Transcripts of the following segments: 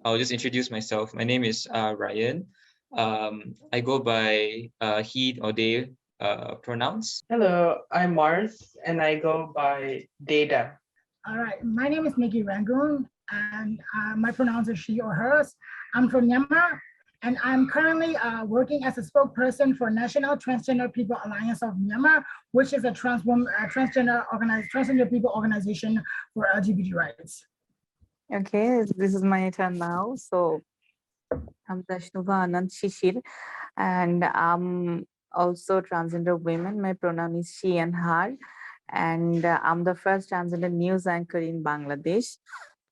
I'll just introduce myself. My name is Ryan. I go by he or they pronouns. Hello, I'm Mars and I go by Data. All right, my name is Nikki Rangoon and my pronouns are she or hers. I'm from Myanmar and I'm currently working as a spokesperson for National Transgender People Alliance of Myanmar, which is a transgender people organization for LGBT rights. Okay, this is my turn now. So I'm Dashnubha Anand Shishir, and I'm also transgender women. My pronoun is she and her, and I'm the first transgender news anchor in Bangladesh.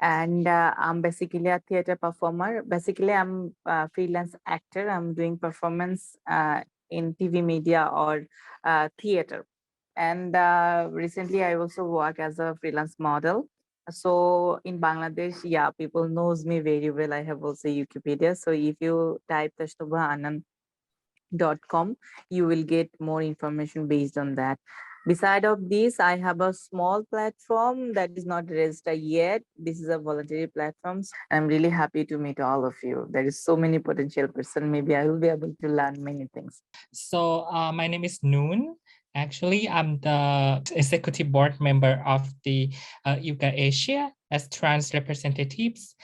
And I'm basically a theater performer. Basically, I'm a freelance actor. I'm doing performance in TV media or theater. And recently, I also work as a freelance model. So in Bangladesh, yeah, people knows me very well. I have also Wikipedia. So if you type tashnubhaanand.com, you will get more information based on that. Beside of this, I have a small platform that is not registered yet. This is a voluntary platform. I'm really happy to meet all of you. There is so many potential person. Maybe I will be able to learn many things. So my name is Nhuun. Actually, I'm the executive board member of the ILGA Asia as trans representatives.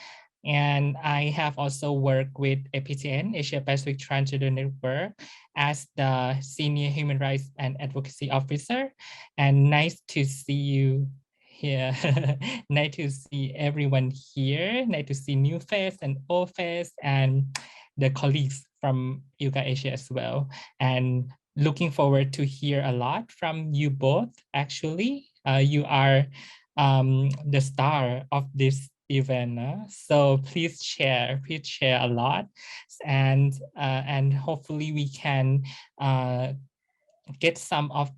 And I have also worked with APTN, Asia Pacific Transgender Network, as the Senior Human Rights and Advocacy Officer. And nice to see you here. Nice to see everyone here. Nice to see new face and old face and the colleagues from ILGA Asia as well. And looking forward to hear a lot from you both. Actually, you are the star of this event, so please share a lot, and hopefully we can get some of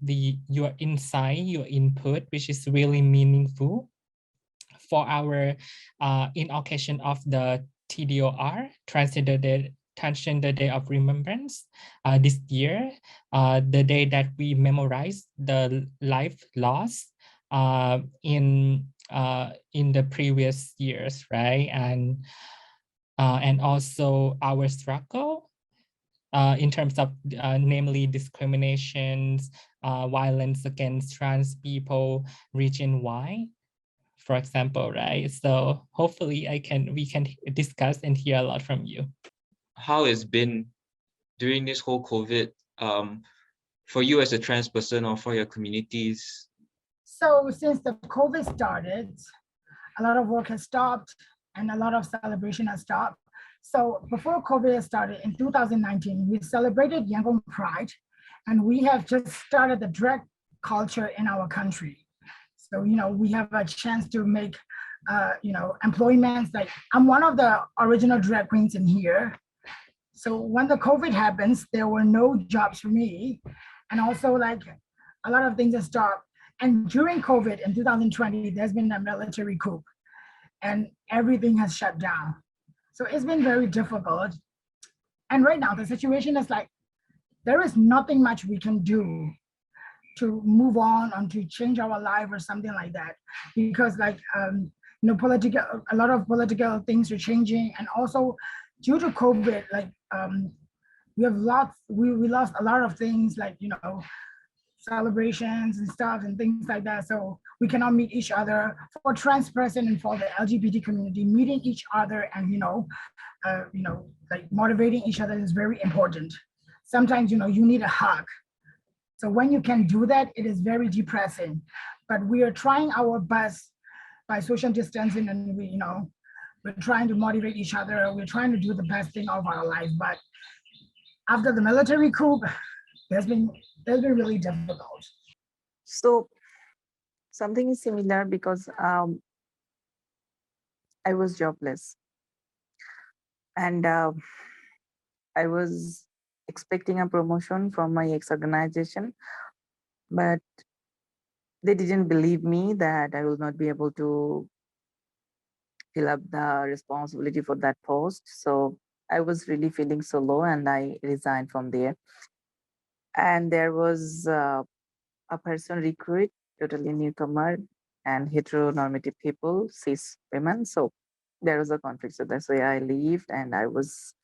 your insight, your input, which is really meaningful for our in occasion of the TDOR, Transgender Day of Remembrance this year, the day that we memorize the life loss in the previous years, right? And also our struggle in terms of namely discriminations, violence against trans people region-wide, for example, right? So hopefully we can discuss and hear a lot from you. How it's been during this whole COVID for you as a trans person or for your communities? So since the COVID started, a lot of work has stopped and a lot of celebration has stopped. So before COVID started in 2019, we celebrated Yangon Pride, and we have just started the drag culture in our country. So, we have a chance to make, employments. Like, I'm one of the original drag queens in here. So when the COVID happens, there were no jobs for me. And also, like, a lot of things have stopped. And during COVID in 2020, there's been a military coup and everything has shut down. So it's been very difficult. And right now the situation is like, there is nothing much we can do to move on and to change our life or something like that. Because like, a lot of political things are changing. And also due to COVID, like we lost a lot of things, like, celebrations and stuff and things like that. So we cannot meet each other. For trans person and for the LGBT community, meeting each other and like motivating each other is very important. Sometimes you need a hug. So when you can do that, it is very depressing. But we are trying our best by social distancing, and we're trying to motivate each other. We're trying to do the best thing of our life. But after the military coup, that's been really difficult. So something is similar because I was jobless, and I was expecting a promotion from my ex-organization, but they didn't believe me that I will not be able to fill up the responsibility for that post. So I was really feeling so low, and I resigned from there. And there was a person recruit, totally newcomer and heteronormative people, cis women. So there was a conflict. So that's why I left, and I was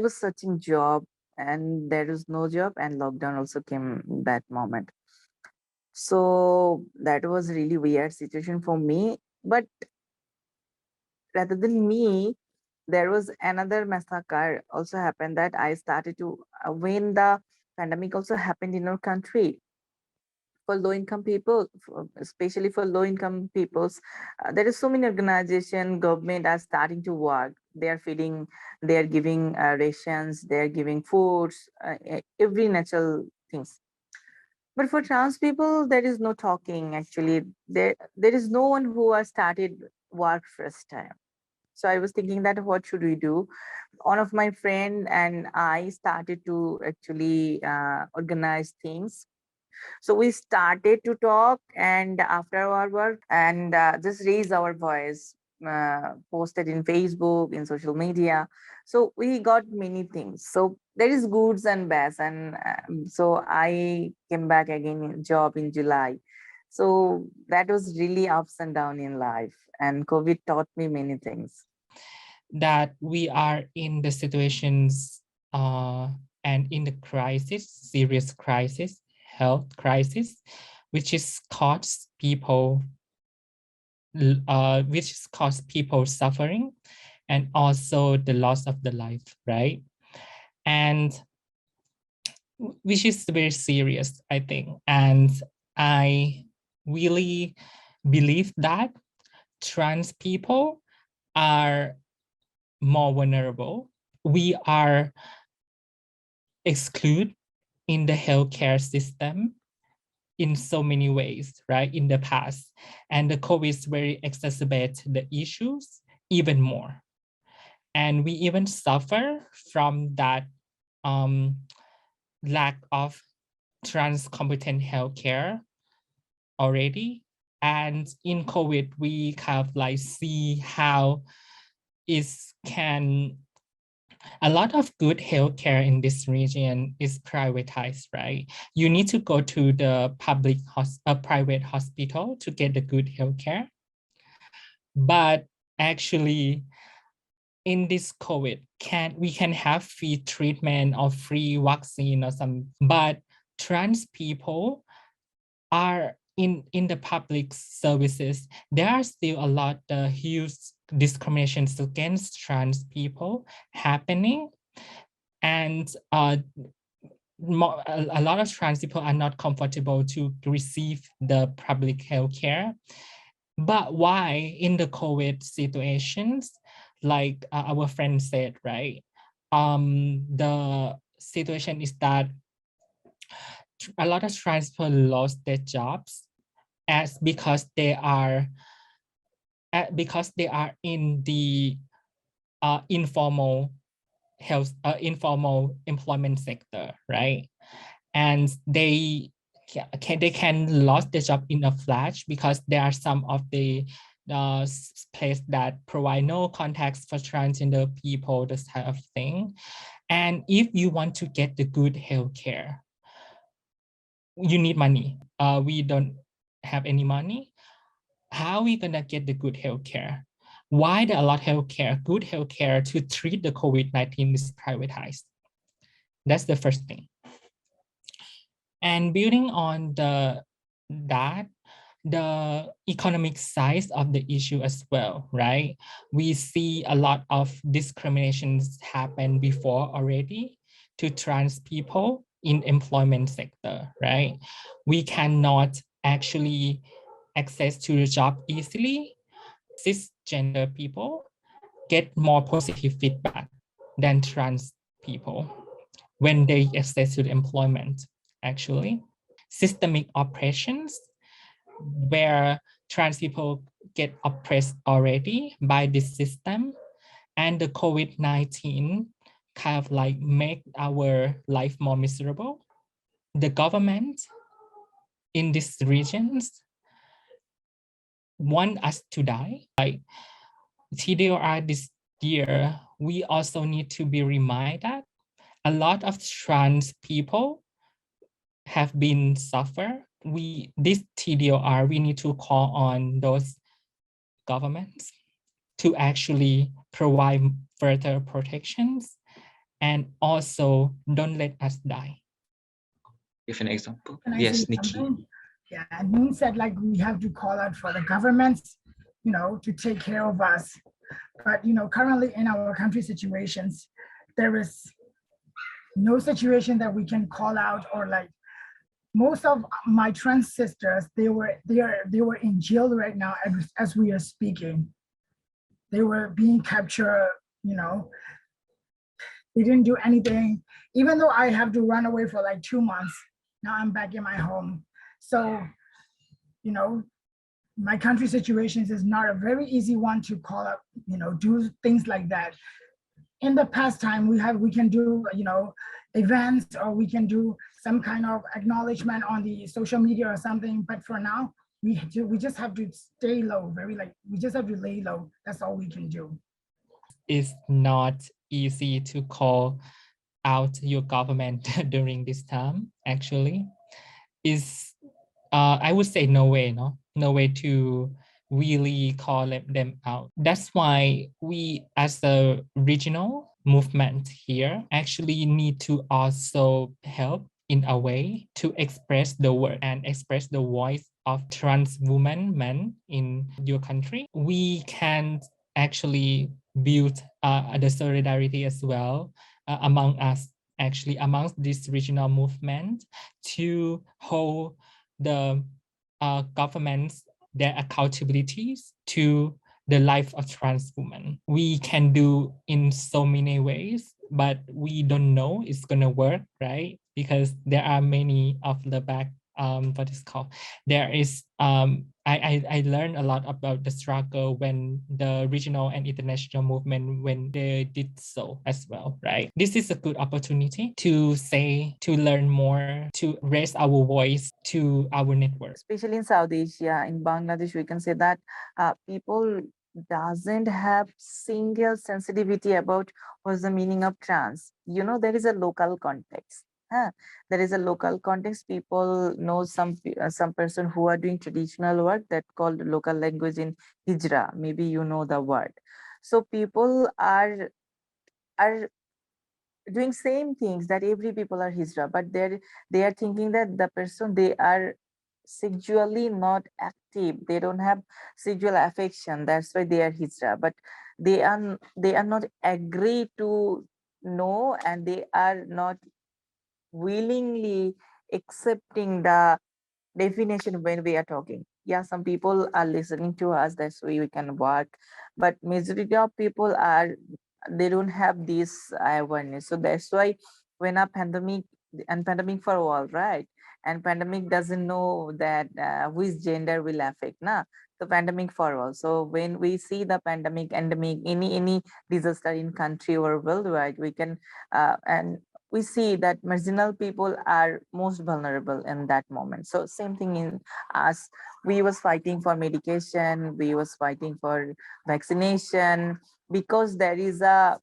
searching job, and there is no job, and lockdown also came that moment. So that was really weird situation for me. But rather than me, there was another massacre also happened that I started to when the pandemic also happened in our country for low income people, especially for low income peoples. There is so many organization, government are starting to work. They are feeding, they are giving rations, they are giving foods, every natural things. But for trans people, there is no talking actually. There is no one who has started work first time. So I was thinking that what should we do? One of my friend and I started to actually organize things. So we started to talk, and after our work, and just raise our voice, posted in Facebook, in social media. So we got many things. So there is goods and bads, and so I came back again in job in July. So that was really ups and down in life, and COVID taught me many things. That we are in the situations and in the crisis, serious crisis, health crisis, which is caused people suffering, and also the loss of the life, right? And which is very serious, I think. And I really believe that trans people are more vulnerable. We are excluded in the healthcare system in so many ways, right, in the past. And the COVID very exacerbate the issues even more. And we even suffer from that lack of trans competent healthcare already. And in COVID, we kind of like see how a lot of good healthcare in this region is privatized, right? You need to go to the private hospital to get the good healthcare. But actually, in this COVID, we can have free treatment or free vaccine or some, but trans people are in the public services. There are still a lot of huge discriminations against trans people happening, and a lot of trans people are not comfortable to receive the public health care. But why in the COVID situations, like our friend said, right? The situation is that a lot of trans people lost their jobs because they are in the informal employment sector, right? And they can lose their job in a flash because there are some of the place that provide no contacts for transgender people, this type of thing. And if you want to get the good healthcare, you need money. We don't have any money. How are we gonna get the good healthcare? Why the a lot healthcare, good healthcare to treat the COVID-19 is privatized? That's the first thing. And building on that, the economic size of the issue as well, right? We see a lot of discriminations happen before already to trans people in employment sector, right? We cannot actually access to the job easily. Cisgender people get more positive feedback than trans people when they access to the employment, actually. Systemic oppressions, where trans people get oppressed already by this system, and the COVID-19 kind of like make our life more miserable. The government in these regions want us to die. Like TDOR this year, we also need to be reminded a lot of trans people have been suffer. This TDOR, we need to call on those governments to actually provide further protections and also don't let us die. Give an example. Can I Yes, say Nikki. something? Yeah, Nhuun said like we have to call out for the governments, to take care of us. But currently in our country situations, there is no situation that we can call out, or like most of my trans sisters, they were in jail right now as we are speaking. They were being captured, they didn't do anything. Even though I have to run away for like 2 months, now I'm back in my home. So, my country situations is not a very easy one to call up, do things like that. In the past time, we can do, events, or we can do some kind of acknowledgement on the social media or something. But for now, we just have to stay low, we just have to lay low. That's all we can do. It's not easy to call out your government during this time, actually. I would say no way to really call them out. That's why we, as a regional movement here, actually need to also help in a way to express the word and express the voice of trans women, men in your country. We can actually build the solidarity as well among us, actually amongst this regional movement, to hold the governments their accountabilities to the life of trans women. We can do in so many ways, but we don't know it's gonna work, right? Because there are many of the back, what is called, there is, I learned a lot about the struggle when the regional and international movement, when they did so as well, right? This is a good opportunity to learn more, to raise our voice to our network. Especially in South Asia, in Bangladesh, we can say that people doesn't have single sensitivity about what's the meaning of trans. There is a local context. There is a local context. People know some person who are doing traditional work that called local language in Hijra. Maybe you know the word. So people are doing same things that every people are Hijra, but they are thinking that the person, they are sexually not active, they don't have sexual affection, that's why they are Hijra. But they are not agree to know, and they are not willingly accepting the definition when we are talking. Yeah, some people are listening to us, that's why we can work, but majority of people they don't have this awareness. So that's why when a pandemic for all, right, and pandemic doesn't know that which gender will affect, so pandemic for all. So when we see the pandemic, endemic, any disaster in country or worldwide, we can and we see that marginal people are most vulnerable in that moment. So same thing in us. We was fighting for medication, we was fighting for vaccination, because there is a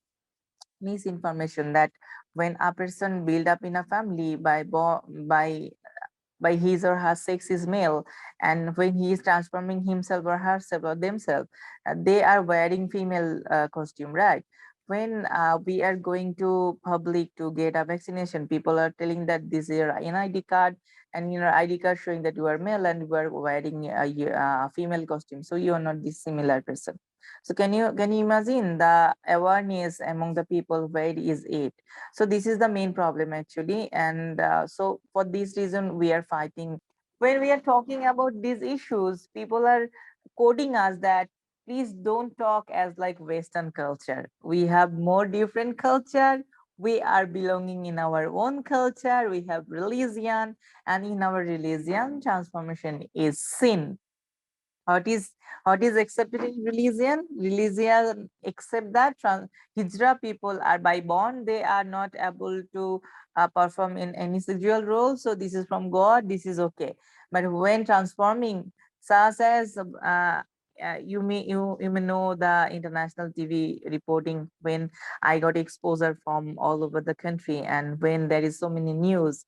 misinformation that when a person build up in a family by his or her sex is male, and when he is transforming himself or herself or themselves, they are wearing female costume, right? When we are going to public to get a vaccination, people are telling that this is your NID card, and your ID card showing that you are male and you are wearing a female costume, so you are not this similar person. So can you imagine the awareness among the people, where is it? So this is the main problem actually, and so for this reason we are fighting. When we are talking about these issues, people are quoting us that please don't talk as like Western culture. We have more different culture. We are belonging in our own culture. We have religion, and in our religion, transformation is sin. What is accepted in religion? Religion accept that Hijra people are by born, they are not able to perform in any sexual role. So this is from God, this is okay. But when transforming, such as you may know the international TV reporting, when I got exposure from all over the country, and when there is so many news,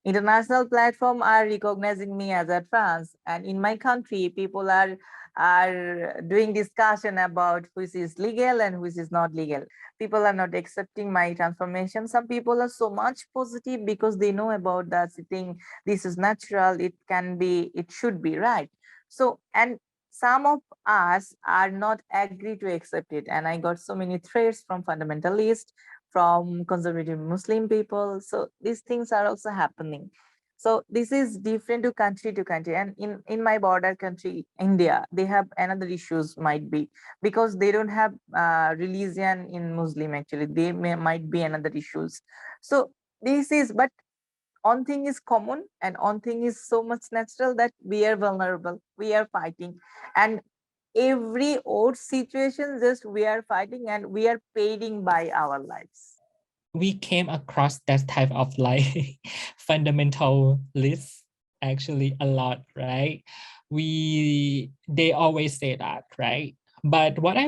International platform are recognizing me as a trans, and in my country, people are doing discussion about which is legal and which is not legal. People are not accepting my transformation. Some people are so much positive because they know about that thing. This is natural. It can be. It should be right. So, and some of us are not agree to accept it, and I got so many threats from fundamentalists, from conservative Muslim people. So these things are also happening. So this is different to country, and in my border country, India, they have another issues might be because they don't have religion in Muslim. Actually, they might be another issues. So this is, but one thing is common and one thing is so much natural that we are vulnerable, we are fighting, and every old situation just we are fighting and we are paying by our lives. We came across that type of like fundamentalist actually a lot, right? They always say that, right? But what I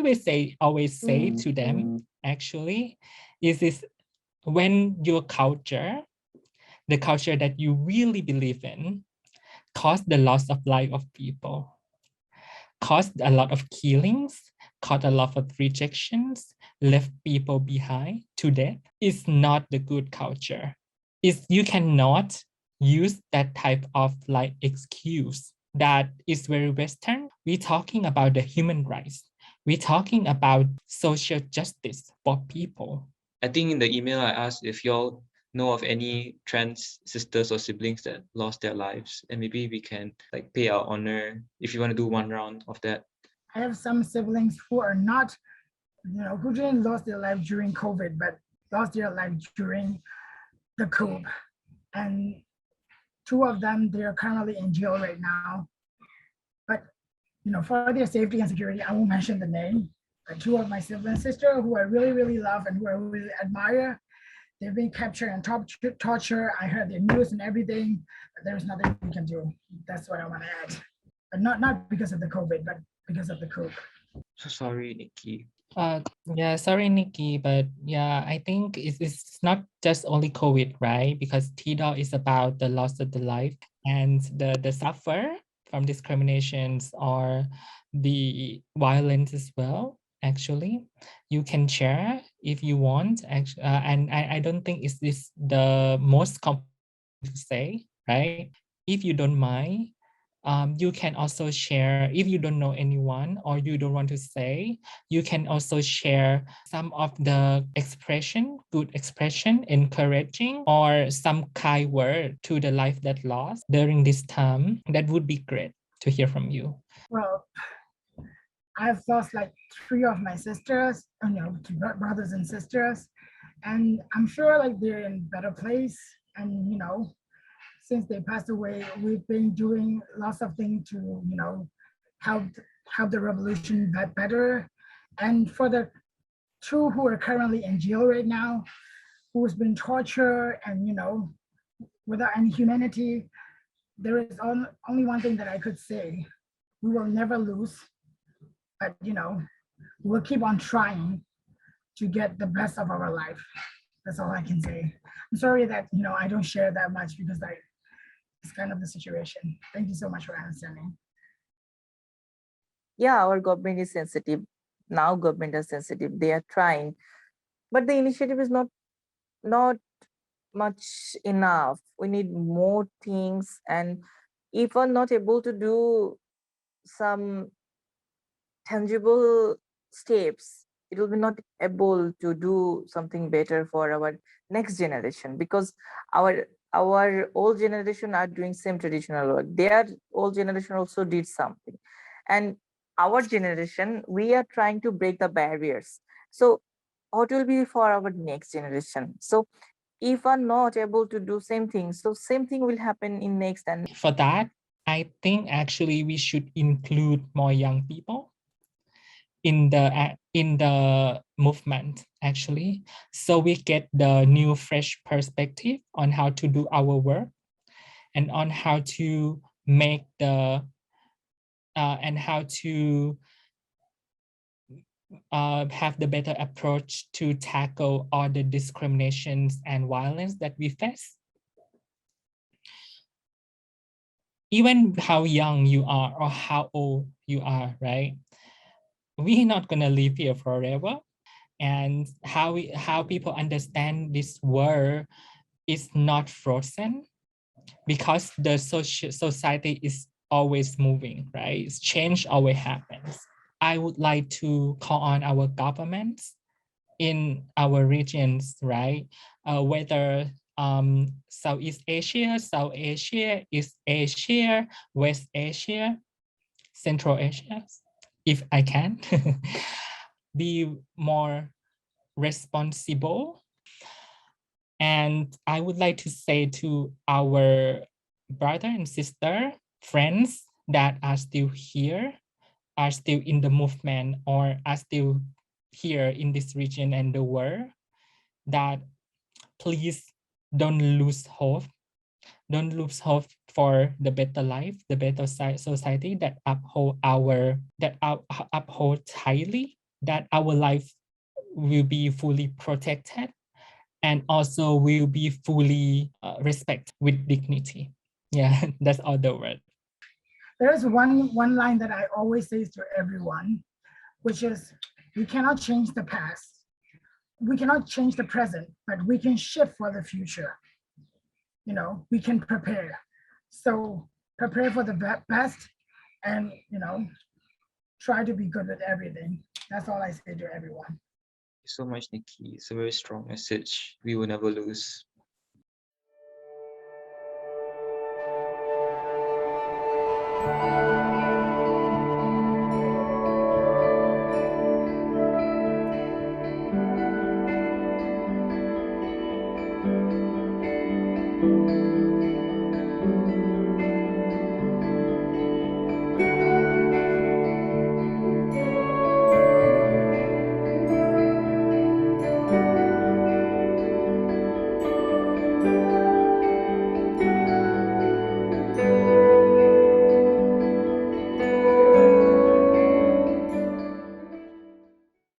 always say to them actually is this: when your culture, the culture that you really believe in, cause the loss of life of people, caused a lot of killings, caused a lot of rejections, left people behind to death, is not the good culture. You cannot use that type of like excuse that is very Western. We're talking about the human rights. We're talking about social justice for people. I think in the email I asked if y'all know of any trans sisters or siblings that lost their lives, and maybe we can like pay our honor if you want to do one round of that. I have some siblings who are not, who didn't lose their life during COVID, but lost their life during the coup. And two of them, they're currently in jail right now. But, for their safety and security, I won't mention the name. But two of my siblings, sister, who I really, really love and who I really admire, they've been captured and tortured. I heard the news and everything, but there's nothing we can do. That's what I want to add. But not because of the COVID, but because of the coup. So sorry, Nikki. Yeah, sorry, Nikki, but yeah, I think it's not just only COVID, right? Because TDOR is about the loss of the life and the suffer from discriminations or the violence as well. Actually, you can share if you want. And I don't think it's this the most common to say, right? If you don't mind, you can also share, if you don't know anyone or you don't want to say, you can also share some of the expression, good expression, encouraging, or some kind word to the life that lost during this time. That would be great to hear from you. Well, I've lost like 3 of my sisters, brothers and sisters, and I'm sure like they're in better place. And since they passed away, we've been doing lots of things to help the revolution get better. And for the 2 who are currently in jail right now, who's been tortured and without any humanity, there is only one thing that I could say: we will never lose. But we'll keep on trying to get the best of our life. That's all I can say. I'm sorry that I don't share that much because it's kind of the situation. Thank you so much for understanding. Yeah, our government is sensitive. Now government is sensitive. They are trying, but the initiative is not much enough. We need more things, and if we're not able to do some tangible steps, it will be not able to do something better for our next generation, because our old generation are doing same traditional work. Their old generation also did something, and our generation, we are trying to break the barriers. So what will be for our next generation? So if we're not able to do same thing, so same thing will happen in next. And for that, I think actually we should include more young people in the movement, actually, so we get the new fresh perspective on how to do our work and on how to make the and how to have the better approach to tackle all the discriminations and violence that we face. even how young you are or how old you are, right? We're not gonna live here forever. And how people understand this world is not frozen, because the society is always moving, right? Change always happens. I would like to call on our governments in our regions, right? Whether Southeast Asia, South Asia, East Asia, West Asia, Central Asia, if I can, be more responsible. And I would like to say to our brother and sister, friends that are still here, are still in the movement, or are still here in this region and the world, that please don't lose hope. Don't lose hope for the better life, the better society that upholds highly, that our life will be fully protected and also will be fully respected with dignity. Yeah, that's all the word. There's one line that I always say to everyone, which is, we cannot change the past. We cannot change the present, but we can shift for the future. You know, we can prepare. So prepare for the best and, you know, try to be good with everything. That's all I say to everyone. Thank you so much, Nikki. It's a very strong message we will never lose.